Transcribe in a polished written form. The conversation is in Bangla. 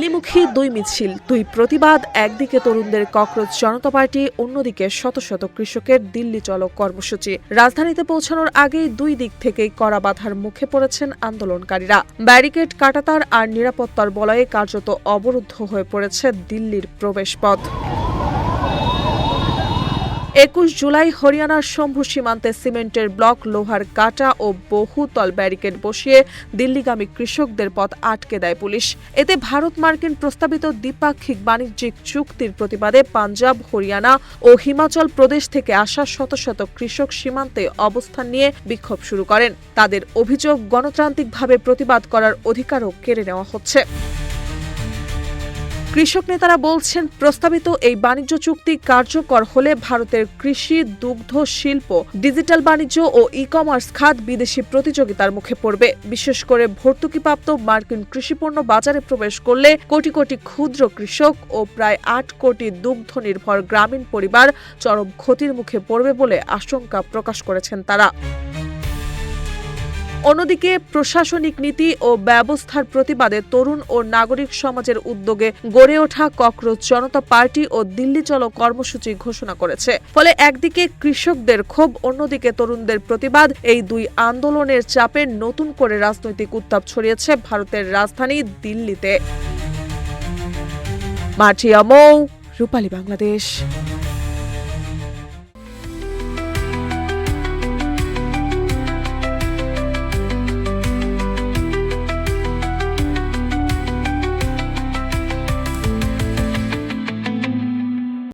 দিল্লিমুখী দুই মিছিল, দুই প্রতিবাদ, একদিকে তরুণদের ককরোচ জনতা পার্টি, অন্যদিকে শত শত কৃষকের দিল্লি চলো কর্মসূচি। রাজধানীতে পৌঁছানোর আগেই দুই দিক থেকেই কড়া বাধার মুখে পড়েছেন আন্দোলনকারীরা। ব্যারিকেড, কাঁটাতার আর নিরাপত্তার বলয়ে কার্যত অবরুদ্ধ হয়ে পড়েছে দিল্লির প্রবেশপথ। ২১ জুলাই হরিয়ানার শম্ভু সীমান্তে সিমেন্টের ব্লক, লোহার কাঁটা ও বহুতল ব্যারিকেড বসিয়ে দিল্লিগামী কৃষকদের পথ আটকে দেয় পুলিশ। এতে ভারত মার্কিন প্রস্তাবিত দ্বিপাক্ষিক বাণিজ্যিক চুক্তির প্রতিবাদে পাঞ্জাব, হরিয়ানা ও হিমাচল প্রদেশ থেকে আসা শত শত কৃষক সীমান্তে অবস্থান নিয়ে বিক্ষোভ শুরু করেন। তাদের অভিযোগ, গণতান্ত্রিকভাবে প্রতিবাদ করার অধিকারও কেড়ে নেওয়া হচ্ছে। কৃষক নেতারা বলছেন, প্রস্তাবিত এই বাণিজ্য চুক্তি কার্যকর হলে ভারতের কৃষি, দুগ্ধ শিল্প, ডিজিটাল বাণিজ্য ও ই-কমার্স খাত বিদেশি প্রতিযোগিতার মুখে পড়বে। বিশেষ করে ভর্তুকিপ্রাপ্ত মার্কিন কৃষিপণ্য বাজারে প্রবেশ করলে কোটি কোটি ক্ষুদ্র কৃষক ও প্রায় ৮ কোটি দুগ্ধ নির্ভর গ্রামীণ পরিবার চরম ক্ষতির মুখে পড়বে বলে আশঙ্কা প্রকাশ করেছেন তারা। অন্যদিকে প্রশাসনিক নীতি ও ব্যবস্থার প্রতিবাদে তরুণ ও নাগরিক সমাজের উদ্যোগে গড়ে ওঠা ককরোচ জনতা পার্টি ও দিল্লি চলো কর্মসূচি ঘোষণা করেছে। ফলে একদিকে কৃষকদের ক্ষোভ, অন্যদিকে তরুণদের প্রতিবাদ, এই দুই আন্দোলনের চাপে নতুন করে রাজনৈতিক উত্তাপ ছড়িয়েছে ভারতের রাজধানী দিল্লিতে। মাঠিয়া মৌ, রূপালী বাংলাদেশ।